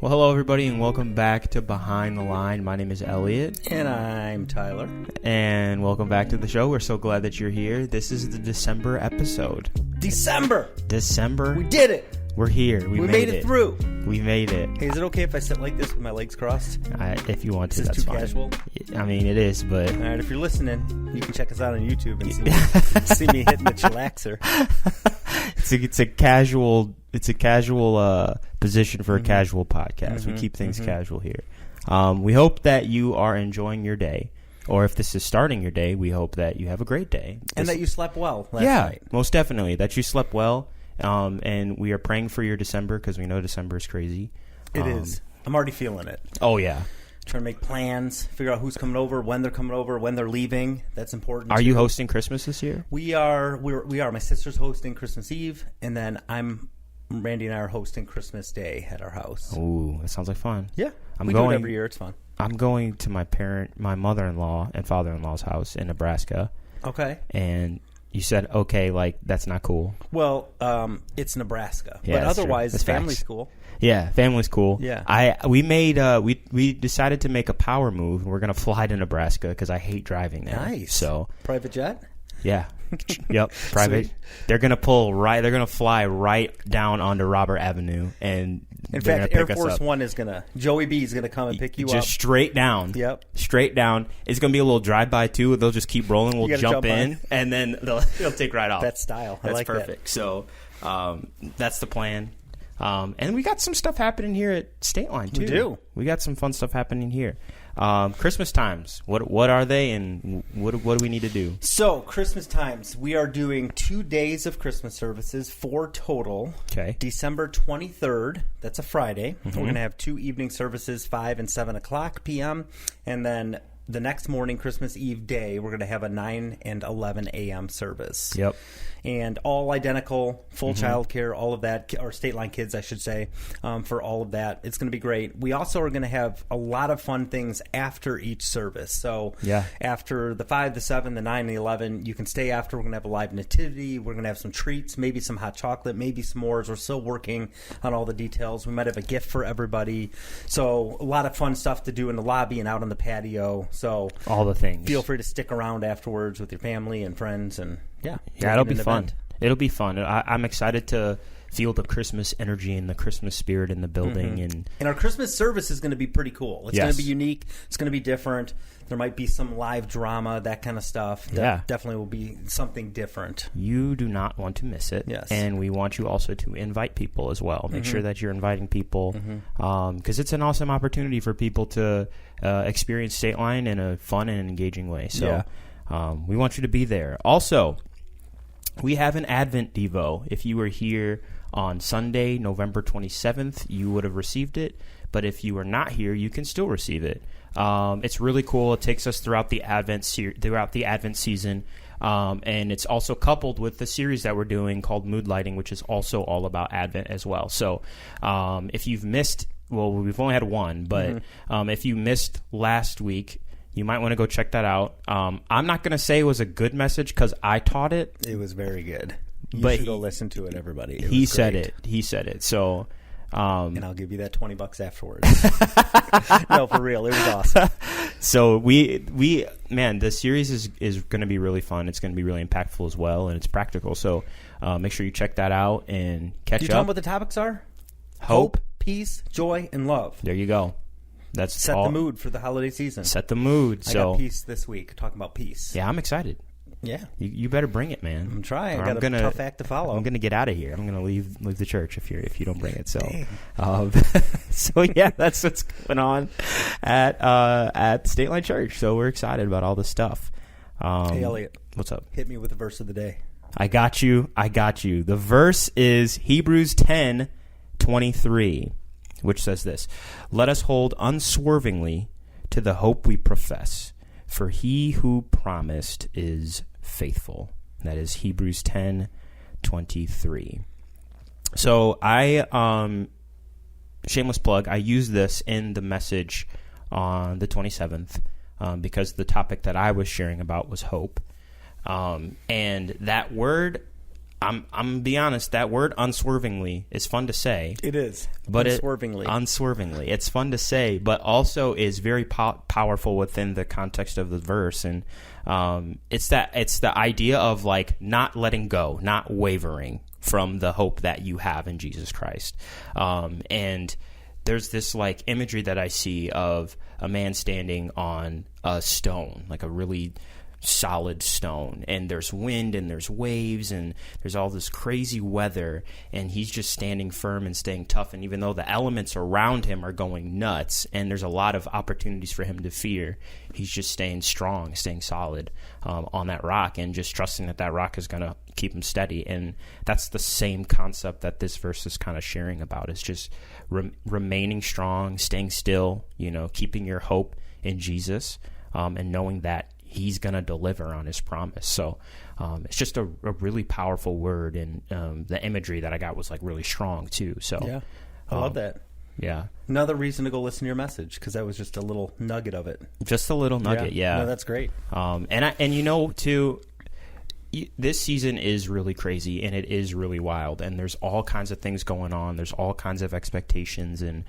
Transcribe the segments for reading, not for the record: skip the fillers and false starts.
Well, hello, everybody, and welcome back to Behind the Line. My name is Elliot. And I'm Tyler. And welcome back to the show. We're so glad that you're here. This is the December episode. December! We did it! We're here. We made it through. We made it. Hey, is it okay if I sit like this with my legs crossed? If you want to, Is this that's too fine. casual? I mean, it is, but... All right, if you're listening, you can check us out on YouTube and see me hitting the chillaxer. It's a casual position for a casual podcast. We keep things casual here. We hope that you are enjoying your day, or if this is starting your day, we hope that you have a great day. And that you slept well last night. Most definitely. That you slept well, and we are praying for your December because we know December is crazy. It is. I'm already feeling it. Oh, yeah. Trying to make plans, figure out who's coming over, when they're coming over, when they're leaving. That's important. Are you hosting Christmas this year? We are. My sister's hosting Christmas Eve, and then Randy and I are hosting Christmas Day at our house. Ooh, that sounds like fun. Yeah, we do it every year. It's fun. I'm going to my mother-in-law and father-in-law's house in Nebraska. Okay. And you said, okay, like, that's not cool. Well, it's Nebraska. Yeah, but otherwise, it's family's cool. Yeah, family's cool. Yeah. We decided to make a power move. We're going to fly to Nebraska because I hate driving there. Nice. So, private jet? Yeah. Yep. Private. Sweet. They're going to fly right down onto Robert Avenue, and in fact, Air Force One is Joey B is gonna come and pick you up. Just straight down. Yep. Straight down. It's gonna be a little drive-by too. They'll just keep rolling. We'll jump in, and then they'll take right off. That's style. I like perfect. So that's the plan. And we got some stuff happening here at State Line too. We do. We got some fun stuff happening here. Christmas times. What are they, and what do we need to do? So Christmas times, we are doing 2 days of Christmas services, 4 total. Okay. December 23rd. That's a Friday. We're going to have 2 evening services, 5 and 7 o'clock p.m. And then the next morning, Christmas Eve day, we're going to have a 9 and 11 a.m. service. Yep. And all identical, full child care, all of that, or State Line kids, I should say, for all of that. It's going to be great. We also are going to have a lot of fun things after each service. So after the 5, the 7, the 9, and the 11, you can stay after. We're going to have a live nativity. We're going to have some treats, maybe some hot chocolate, maybe s'mores. We're still working on all the details. We might have a gift for everybody. So a lot of fun stuff to do in the lobby and out on the patio. So all the things. Feel free to stick around afterwards with your family and friends, and yeah, it'll be fun. It'll be fun. I'm excited to feel the Christmas energy and the Christmas spirit in the building, and our Christmas service is going to be pretty cool. It's going to be unique. It's going to be different. There might be some live drama, that kind of stuff. That definitely will be something different. You do not want to miss it. Yes. And we want you also to invite people as well. Make sure that you're inviting people, because it's an awesome opportunity for people to experience State Line in a fun and engaging way. So we want you to be there. Also, we have an Advent Devo. If you were here on Sunday, November 27th, you would have received it. But if you are not here, you can still receive it. It's really cool. It takes us throughout the Advent season, and it's also coupled with the series that we're doing called Mood Lighting, which is also all about Advent as well. So if you've missed, well, we've only had one, but if you missed last week, you might want to go check that out. I'm not going to say it was a good message because I taught it. It was very good. You should go listen to it, everybody. He said it. So, and I'll give you that $20 afterwards. No, for real, it was awesome. So the series is going to be really fun. It's going to be really impactful as well, and it's practical. So make sure you check that out and catch up. Do you tell them what the topics are? Hope, peace, joy, and love. There you go. That's set the mood for the holiday season. Set the mood. I got peace this week. Talking about peace. Yeah, I'm excied. Yeah, you better bring it, man. I'm trying. I got a tough act to follow. I'm gonna get out of here. I'm gonna leave the church if you don't bring it. So, so yeah, that's what's going on at State Line Church. So we're excited about all this stuff. Hey, Elliot, what's up? Hit me with the verse of the day. I got you. The verse is Hebrews 10:23. Which says this: "Let us hold unswervingly to the hope we profess, for he who promised is faithful." That is Hebrews 10:23. So shameless plug, I used this in the message on the 27th because the topic that I was sharing about was hope. And that word, I'm be honest, that word unswervingly is fun to say. It is. But unswervingly. It's fun to say, but also is very powerful within the context of the verse. And it's the idea of like not letting go, not wavering from the hope that you have in Jesus Christ. And there's this like imagery that I see of a man standing on a stone, like a really solid stone, and there's wind and there's waves and there's all this crazy weather, and he's just standing firm and staying tough. And even though the elements around him are going nuts and there's a lot of opportunities for him to fear, he's just staying strong, staying solid on that rock, and just trusting that rock is going to keep him steady. And that's the same concept that this verse is kind of sharing about. It's just remaining strong, staying still, keeping your hope in Jesus, and knowing that he's going to deliver on his promise. So it's just a really powerful word, and the imagery that I got was like really strong too. So yeah, I love that. Yeah. Another reason to go listen to your message, because that was just a little nugget of it. Just a little nugget, yeah. No, that's great. Too, this season is really crazy, and it is really wild, and there's all kinds of things going on. There's all kinds of expectations, and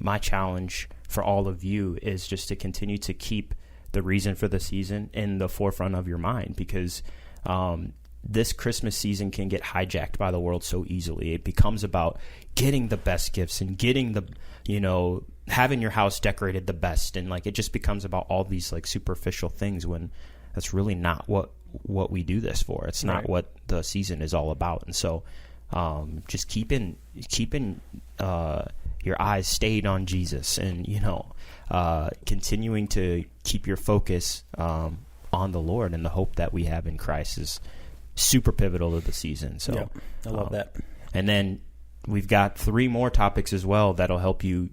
my challenge for all of you is just to continue to keep the reason for the season in the forefront of your mind, because this Christmas season can get hijacked by the world so easily. It becomes about getting the best gifts and getting having your house decorated the best, and like it just becomes about all these like superficial things, when that's really not what we do this for. It's not what the season is all about. And so just keeping your eyes stayed on Jesus, and continuing to keep your focus on the Lord and the hope that we have in Christ is super pivotal to the season. So I love that. And then we've got 3 more topics as well that'll help you,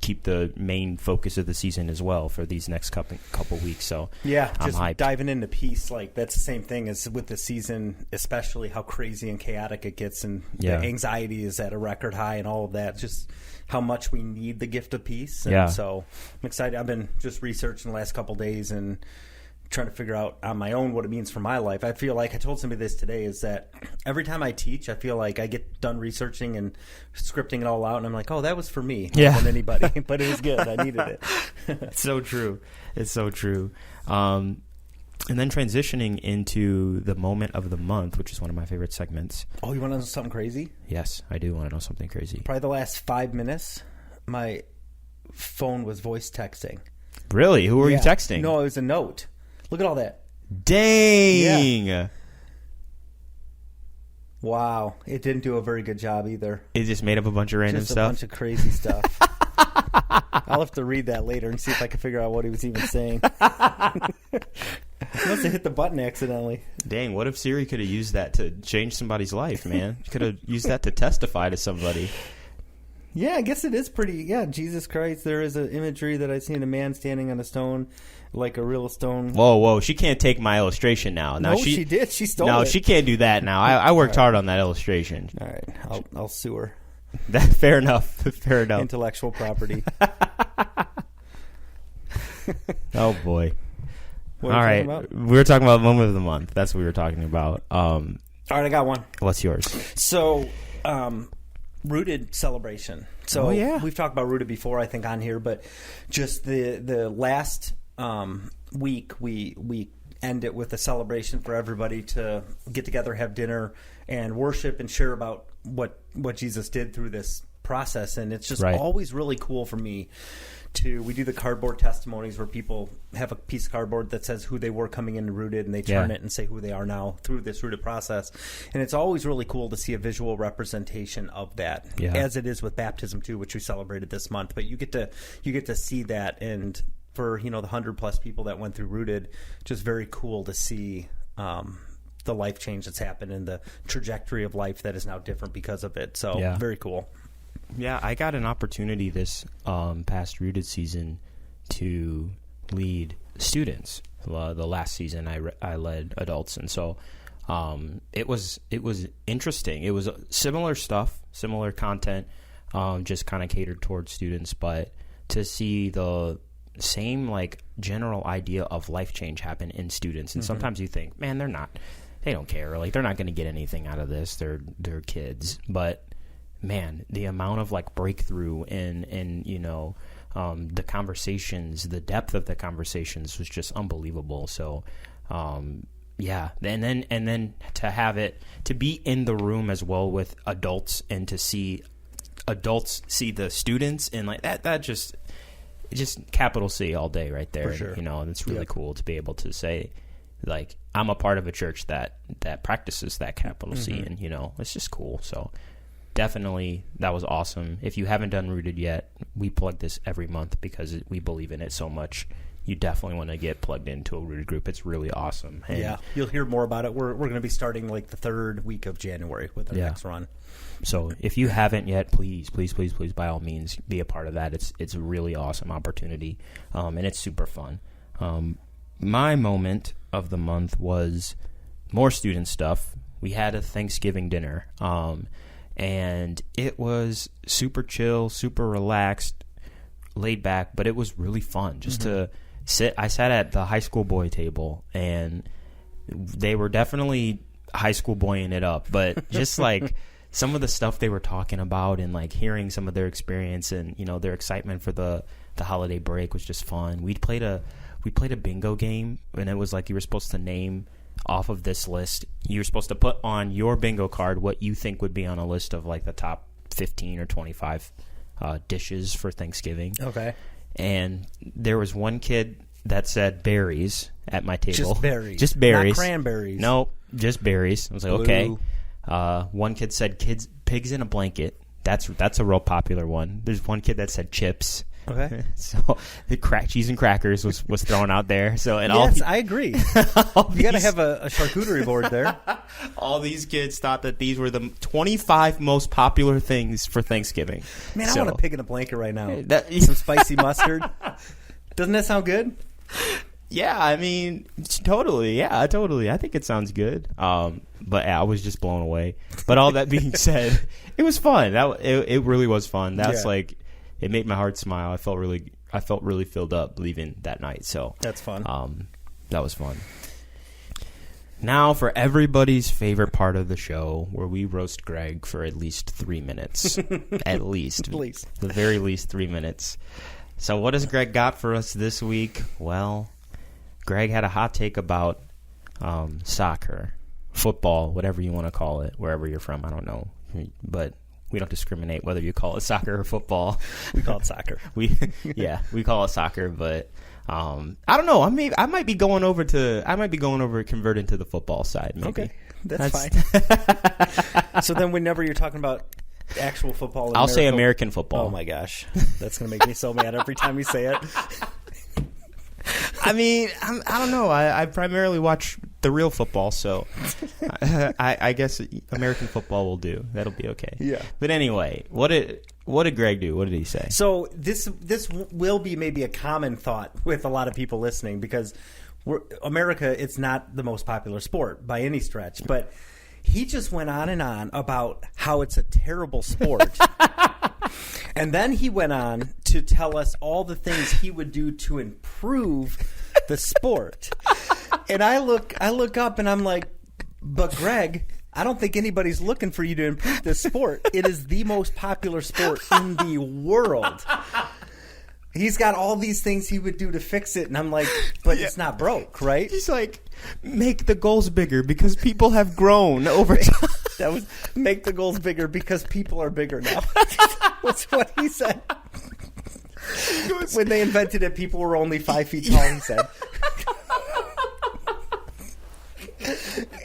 keep the main focus of the season as well for these next couple weeks. So I'm just hyped. Diving into peace, like that's the same thing as with the season, especially how crazy and chaotic it gets, and the anxiety is at a record high, and all of that. Just how much we need the gift of peace. And so I'm excited. I've been just researching the last couple of days and trying to figure out on my own what it means for my life. I feel like I told somebody this today, is that every time I teach, I feel like I get done researching and scripting it all out, and I'm like, oh, that was for me more than anybody. But it was good. I needed it. It's so true. It's so true. And then transitioning into the moment of the month, which is one of my favorite segments. Oh, you want to know something crazy? Yes, I do want to know something crazy. Probably the last 5 minutes, my phone was voice texting. Really? Who were you texting? No, it was a note. Look at all that. Dang. Yeah. Wow. It didn't do a very good job either. It just made up a bunch of random stuff? Just a bunch of crazy stuff. I'll have to read that later and see if I can figure out what he was even saying. He must have hit the button accidentally. Dang, what if Siri could have used that to change somebody's life, man? Could have used that to testify to somebody. Yeah, I guess it is pretty. Yeah, Jesus Christ. There is an imagery that I seen a man standing on a stone, like a real stone. Whoa. She can't take my illustration now. No, she did. She stole it. No, she can't do that now. I worked hard on that illustration. All right. I'll sue her. Fair enough. Intellectual property. Oh, boy. All right. We were talking about moment of the month. That's what we were talking about. All right, I got one. What's yours? So, Rooted celebration. So we've talked about Rooted before, I think, on here, but just the last week we end it with a celebration for everybody to get together, have dinner, and worship and share about what Jesus did through this process. And it's just always really cool for me we do the cardboard testimonies where people have a piece of cardboard that says who they were coming into Rooted, and they turn it and say who they are now through this Rooted process. And it's always really cool to see a visual representation of that, as it is with baptism too, which we celebrated this month. But you get to see that, and for the 100+ people that went through Rooted, just very cool to see the life change that's happened and the trajectory of life that is now different because of it. So very cool. Yeah, I got an opportunity this past Rooted season to lead students. The last season I led adults, and so it was interesting. It was similar stuff, similar content, just kind of catered towards students, but to see the same like general idea of life change happen in students. And sometimes you think, man, they're not they don't care. Like, they're not going to get anything out of this. They're kids. But, man, the amount of, like, breakthrough and you know, the conversations, the depth of the conversations was just unbelievable. So, yeah. And then to have it, to be in the room as well with adults and to see adults see the students and, like, that just capital C all day right there. For sure. And, you know, and it's really cool to be able to say, like, I'm a part of a church that practices that capital C, and, you know, it's just cool. So definitely that was awesome. If you haven't done Rooted yet, we plug this every month because we believe in it so much. You definitely want to get plugged into a Rooted group. It's really awesome. And yeah, you'll hear more about it. We're going to be starting like the 3rd week of January with our next run. So if you haven't yet, please, by all means, be a part of that. It's a really awesome opportunity, and it's super fun. My moment of the month was more student stuff. We had a Thanksgiving dinner, and it was super chill, super relaxed, laid back, but it was really fun just to sit. I sat at the high school boy table, and they were definitely high school boying it up, but just like some of the stuff they were talking about and like hearing some of their experience and, you know, their excitement for the holiday break was just fun. We played a bingo game, and it was like you were supposed to name off of this list. You were supposed to put on your bingo card what you think would be on a list of like the top 15 or 25 dishes for Thanksgiving. Okay. And there was one kid that said berries at my table. Just berries. Just berries. Not cranberries. No, just berries. I was like, okay. One kid said pigs in a blanket. That's a real popular one. There's one kid that said chips. Okay. So the cheese and crackers was thrown out there. So and yes, I agree. You got to have a charcuterie board there. All these kids thought that these were the 25 most popular things for Thanksgiving. Man, I want a pig in a blanket right now. Some spicy mustard. Doesn't that sound good? Yeah, I mean, totally. Yeah, totally. I think it sounds good. But yeah, I was just blown away. But all that being said, it was fun. It really was fun. That's like, it made my heart smile. I felt really filled up leaving that night. So that's fun. That was fun. Now for everybody's favorite part of the show, where we roast Greg for at least 3 minutes. At least. The very least 3 minutes. So what has Greg got for us this week? Well, Greg had a hot take about soccer, football, whatever you want to call it, wherever you're from. I don't know. But we don't discriminate whether you call it soccer or football. We call it soccer. we call it soccer, but I don't know. I might be going over converting to the football side. Maybe. Okay, that's fine. So then, whenever you're talking about actual football, I'll say American football. Oh my gosh, that's gonna make me so mad every time you say it. I mean, I don't know. I primarily watch the real football, so I guess American football will do. That'll be okay. Yeah. But anyway, what did Greg do? What did he say? So this will be maybe a common thought with a lot of people listening, because America, it's not the most popular sport by any stretch, but he just went on and on about how it's a terrible sport. And then he went on to tell us all the things he would do to improve the sport. And I look up and I'm like, but Greg, I don't think anybody's looking for you to improve this sport. It is the most popular sport in the world. He's got all these things he would do to fix it, and I'm like, but it's not broke, right? He's like, make the goals bigger because people have grown over time. That was make the goals bigger because people are bigger now. That's what he said. When they invented it, people were only 5 feet tall, he said.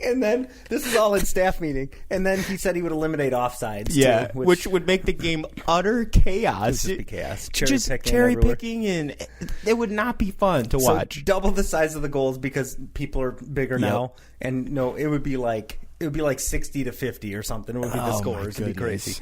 And then, this is all in staff meeting, and then he said he would eliminate offsides. Yeah, too, which would make the game utter chaos. It would just be chaos. Cherry picking, and it would not be fun to watch. Double the size of the goals because people are bigger now, and no, it would be like 60 to 50 or something. It would be the scores. It would be crazy.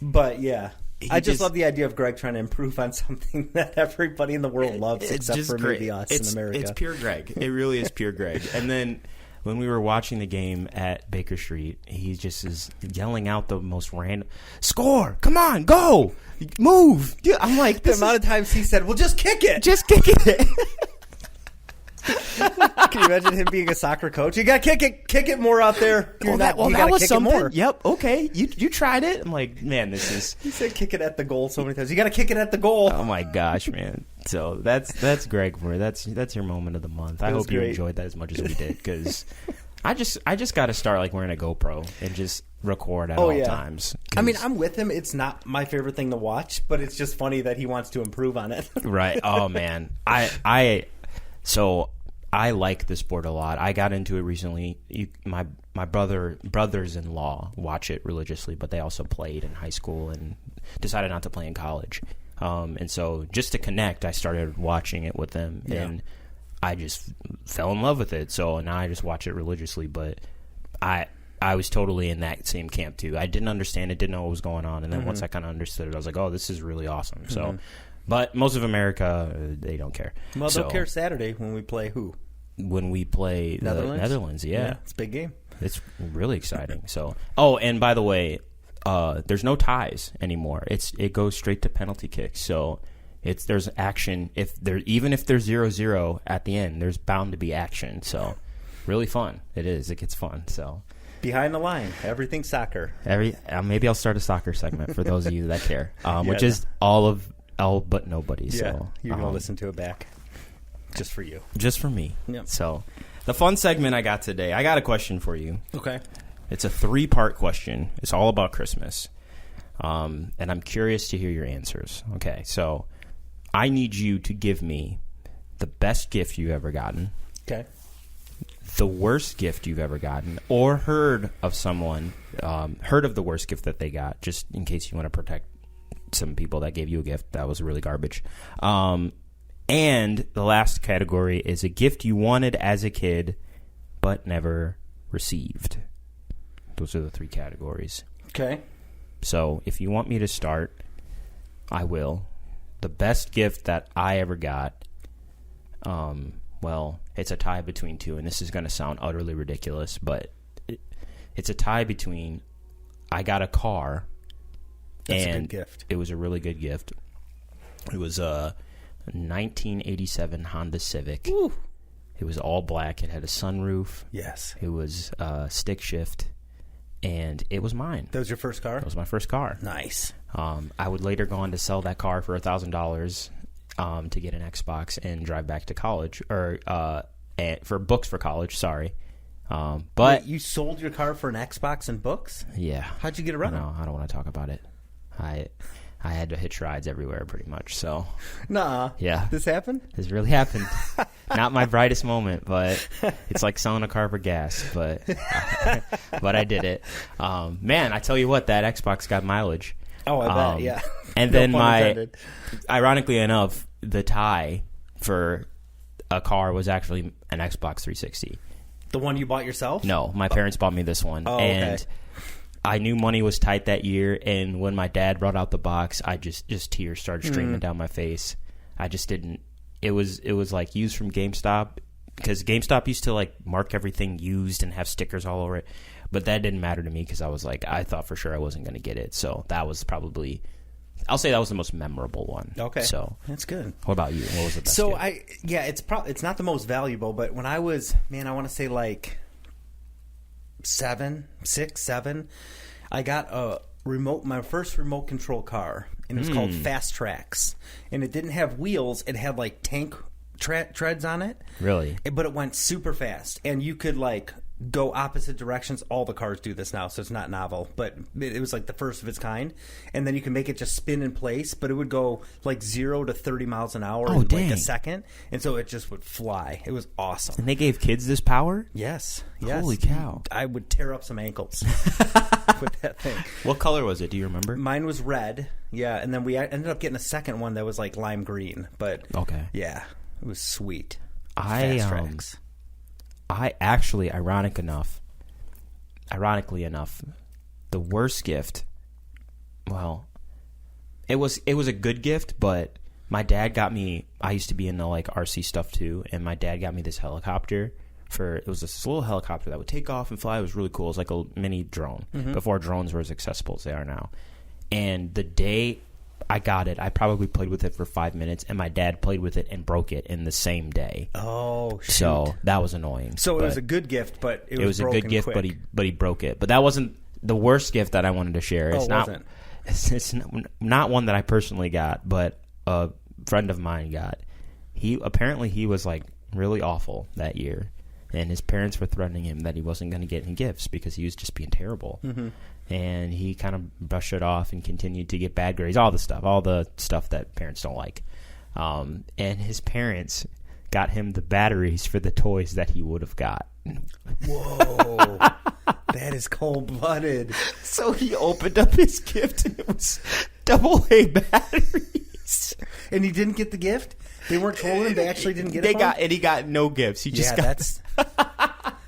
But yeah. I just love the idea of Greg trying to improve on something that everybody in the world loves, except for maybe us in America. It's pure Greg. It really is pure Greg. And then when we were watching the game at Baker Street, he just is yelling out the most random, score, come on, go, move. I'm like, the amount of times he said, well, just kick it. Just kick it. Can you imagine him being a soccer coach? You got to kick it more out there. That was something. Yep. Okay. You tried it. I'm like, man, this is. He said, kick it at the goal so many times. You got to kick it at the goal. Oh my gosh, man. So that's Greg for that's your moment of the month. I hope you enjoyed that as much as we did, because I just got to start like wearing a GoPro and just record at all times. I mean, I'm with him. It's not my favorite thing to watch, but it's just funny that he wants to improve on it. Right. Oh man. So I like the sport a lot. I got into it recently. My brothers-in-law watch it religiously, but they also played in high school and decided not to play in college. And so just to connect, I started watching it with them, and I just fell in love with it. So now I just watch it religiously, but I was totally in that same camp too. I didn't understand it, didn't know what was going on, and then once I kind of understood it, I was like, oh, this is really awesome. So, but most of America, they don't care. Well, they'll care Saturday when we play who? When we play the Netherlands, it's a big game. It's really exciting. So, oh, and by the way, there's no ties anymore. It goes straight to penalty kicks. So there's action. Even if there's 0-0 at the end, there's bound to be action. So really fun. It is. It gets fun. So behind the line, everything soccer. Maybe I'll start a soccer segment for those of you that care, which is all but nobody. Yeah, so you're gonna listen to it back. Just for you. Just for me. Yep. So, the fun segment I got today, I got a question for you. Okay. It's a 3-part question. It's all about Christmas. And I'm curious to hear your answers. Okay, so I need you to give me the best gift you've ever gotten. Okay. The worst gift you've ever gotten, or heard of the worst gift that they got, just in case you want to protect some people that gave you a gift that was really garbage. And the last category is a gift you wanted as a kid but never received. Those are the 3 categories. Okay. So if you want me to start, I will. The best gift that I ever got, well, it's a tie between 2, and this is going to sound utterly ridiculous, but it's a tie between I got a car. That's a good gift. It was a really good gift. It was a 1987 Honda Civic. Ooh. It was all black. It had a sunroof. Yes. It was stick shift, and it was mine. That was your first car? That was my first car. Nice. I would later go on to sell that car for $1,000 to get an Xbox and drive back to college, or for books for college. Sorry. But wait, you sold your car for an Xbox and books? Yeah. How'd you get around? No, I don't want to talk about it. I had to hitch rides everywhere pretty much, so. Nah. Yeah. This happened? This really happened. Not my brightest moment, but it's like selling a car for gas, but I did it. Man, I tell you what, that Xbox got mileage. Oh, I bet, yeah. And then ironically enough, the tie for a car was actually an Xbox 360. The one you bought yourself? No, my parents bought me this one. Oh, and okay. I knew money was tight that year, and when my dad brought out the box, I just tears started streaming down my face. I just didn't. It was like used from GameStop, because GameStop used to like mark everything used and have stickers all over it, but that didn't matter to me because I was like, I thought for sure I wasn't going to get it. So that was probably, I'll say that was the most memorable one. Okay, so that's good. What about you? What was the best? So gift? it's not the most valuable, but when I was, I want to say like 7, I got my first remote control car, and it was called Fast Tracks, and it didn't have wheels. It had like tank treads on it. Really? But it went super fast, and you could like go opposite directions. All the cars do this now, so it's not novel, but it was like the first of its kind. And then you can make it just spin in place, but it would go like 0 to 30 miles an hour in like a second, and so it just would fly. It was awesome. And they gave kids this power? Yes. Holy cow. I would tear up some ankles with that thing. What color was it? Do you remember? Mine was red, yeah, and then we ended up getting a second one that was like lime green, but okay. Yeah, it was sweet. Fast Tracks. I actually, ironically enough, the worst gift, well, it was a good gift, but my dad got me, I used to be into like RC stuff too, and my dad got me this helicopter. It was this little helicopter that would take off and fly. It was really cool. It was like a mini drone before drones were as accessible as they are now. And the day I got it. I probably played with it for 5 minutes, and my dad played with it and broke it in the same day. Oh, shoot. So that was annoying. So it was a good gift, but it was a good gift, quick. but he broke it. But that wasn't the worst gift that I wanted to share. It's wasn't. It's not one that I personally got, but a friend of mine got. He was like really awful that year, and his parents were threatening him that he wasn't going to get any gifts because he was just being terrible. Mm-hmm. And he kind of brushed it off and continued to get bad grades, all the stuff that parents don't like. And his parents got him the batteries for the toys that he would have got. Whoa. That is cold-blooded. So he opened up his gift, and it was AA batteries. And he didn't get the gift? They weren't told him they actually didn't get it? And he got no gifts. He just got...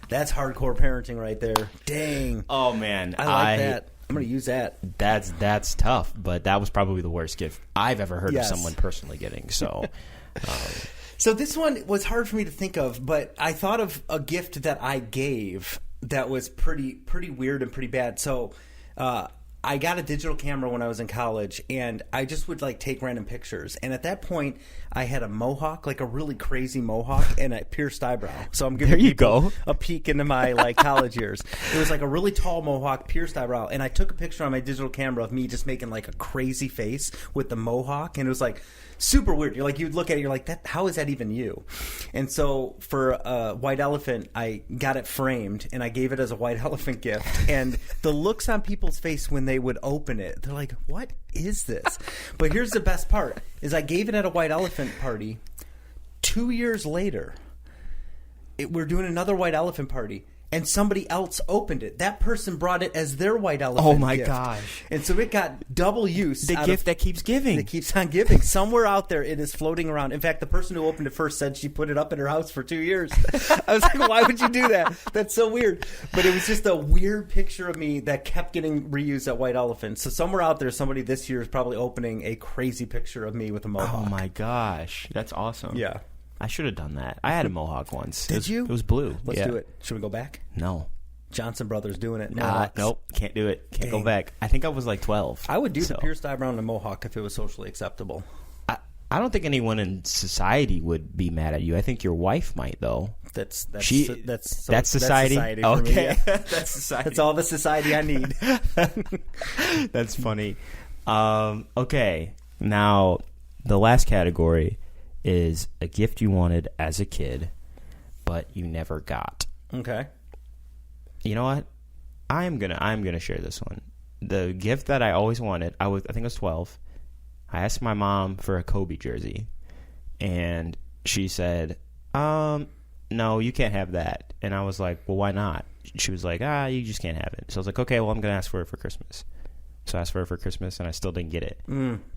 That's hardcore parenting right there. Dang. Oh, man. I like that. I'm going to use that. That's tough, but that was probably the worst gift I've ever heard of someone personally getting. So... So this one was hard for me to think of, but I thought of a gift that I gave that was pretty weird and pretty bad. So I got a digital camera when I was in college, and I just would like take random pictures. And at that point, I had a mohawk, like a really crazy mohawk, and a pierced eyebrow. So I'm giving people a peek into my like college years. It was like a really tall mohawk, pierced eyebrow, and I took a picture on my digital camera of me just making like a crazy face with the mohawk, and it was like super weird. You'd look at it, you're like, that. How is that even you? And so for a white elephant, I got it framed, and I gave it as a white elephant gift. And the looks on people's face when they would open it, they're like, what is this? But here's the best part, is I gave it at a white elephant party. 2 years later, we're doing another white elephant party, and somebody else opened it. That person brought it as their white elephant Oh, my gift. Gosh. And so it got double use. The gift that keeps giving. It keeps on giving. Somewhere out there, it is floating around. In fact, the person who opened it first said she put it up in her house for 2 years. I was like, why would you do that? That's so weird. But it was just a weird picture of me that kept getting reused at White Elephant. So somewhere out there, somebody this year is probably opening a crazy picture of me with a mohawk. Oh, my gosh. That's awesome. Yeah. I should have done that. I had a mohawk once. Did you? It was blue. Let's do it. Should we go back? No. Johnson Brothers doing it. Nope. Can't do it. Can't go back. I think I was like 12. I would do the pierced eyebrow and the mohawk if it was socially acceptable. I don't think anyone in society would be mad at you. I think your wife might, though. That's society. That's society okay. Me, yeah. That's society. That's all the society I need. That's funny. Okay. Now, the last category is a gift you wanted as a kid, but you never got. Okay. You know what? I'm gonna share this one. The gift that I always wanted, I think I was 12. I asked my mom for a Kobe jersey, and she said, no, you can't have that. And I was like, well, why not? She was like, you just can't have it. So I was like, okay, well, I'm gonna ask for it for Christmas. So I asked for it for Christmas, and I still didn't get it.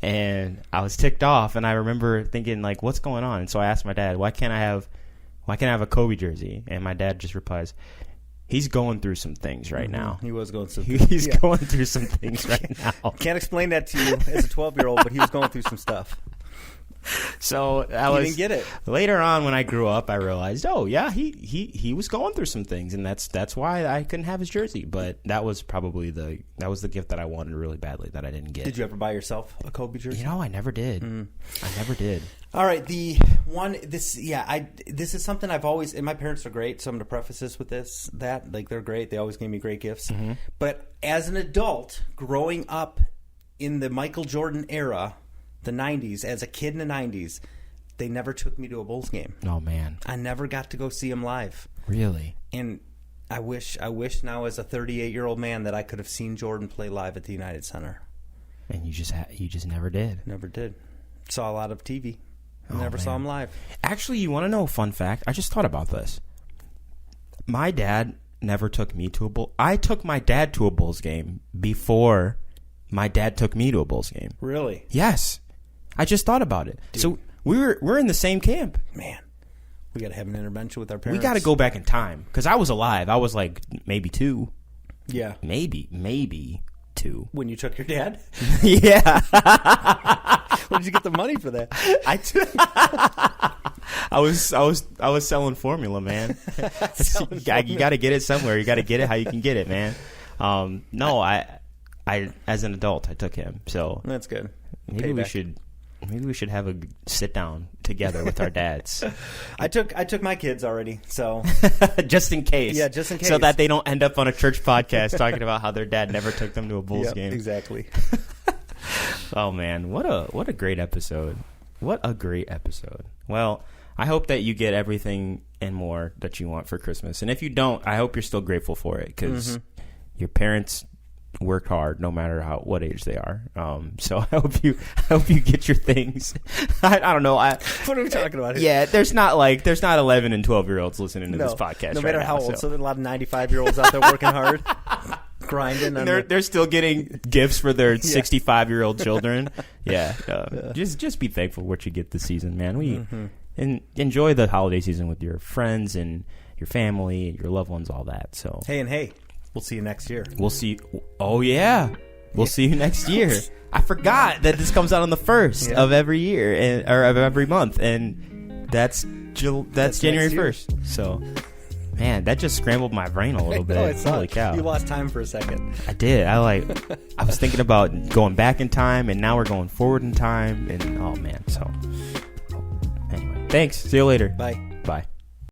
And I was ticked off, and I remember thinking, like, what's going on? And so I asked my dad, why can't I have a Kobe jersey? And my dad just replies, he's going through some things right now. He was going through He's going through some things right now. Can't explain that to you as a 12-year-old, but he was going through some stuff. So he didn't get it. Later on, when I grew up, I realized, oh yeah, he was going through some things, and that's why I couldn't have his jersey. But that was probably the gift that I wanted really badly that I didn't get. Did you ever buy yourself a Kobe jersey? You know, I never did. I never did. All right, this is something I've always, and my parents are great, so I'm going to preface this with like they're great. They always gave me great gifts. Mm-hmm. But as an adult, growing up in the Michael Jordan era, the 90s, as a kid in the 90s, they never took me to a Bulls game. Oh, man. I never got to go see him live. Really? And I wish now as a 38-year-old man that I could have seen Jordan play live at the United Center. And you just never did. Never did. Saw a lot of TV. Never saw him live. Actually, you want to know a fun fact? I just thought about this. My dad never took me to a Bulls. I took my dad to a Bulls game before my dad took me to a Bulls game. Really? Yes. I just thought about it. Dude. So we're in the same camp. Man, we got to have an intervention with our parents. We got to go back in time because I was alive. I was like maybe 2. Yeah. Maybe 2. When you took your dad? Yeah. Where did you get the money for that? I was selling formula, man. You got to get it somewhere. You got to get it how you can get it, man. No, I as an adult I took him. So that's good. Maybe we should have a sit down together with our dads. I took my kids already, so just in case. Yeah, just in case, so that they don't end up on a church podcast talking about how their dad never took them to a Bulls game. Exactly. Oh man, what a great episode! What a great episode. Well, I hope that you get everything and more that you want for Christmas, and if you don't, I hope you're still grateful for it because your parents worked hard no matter what age they are. So I hope you get your things. I don't know. What are we talking about here? Yeah, there's not 11 and 12-year-olds listening to this podcast. No matter how old. So there's a lot of 95-year-olds out there working hard, grinding. They're still getting gifts for their 65-year-old children. Yeah. Just be thankful for what you get this season, man. And enjoy the holiday season with your friends and your family, your loved ones, all that. So hey. We'll see you next year. We'll see. Oh, yeah. We'll see you next year. I forgot that this comes out on the 1st of every year or of every month. And that's January 1st. So, man, that just scrambled my brain a little bit. Holy cow. You lost time for a second. I did. I was thinking about going back in time, and now we're going forward in time. And, oh, man. So, anyway. Thanks. See you later. Bye.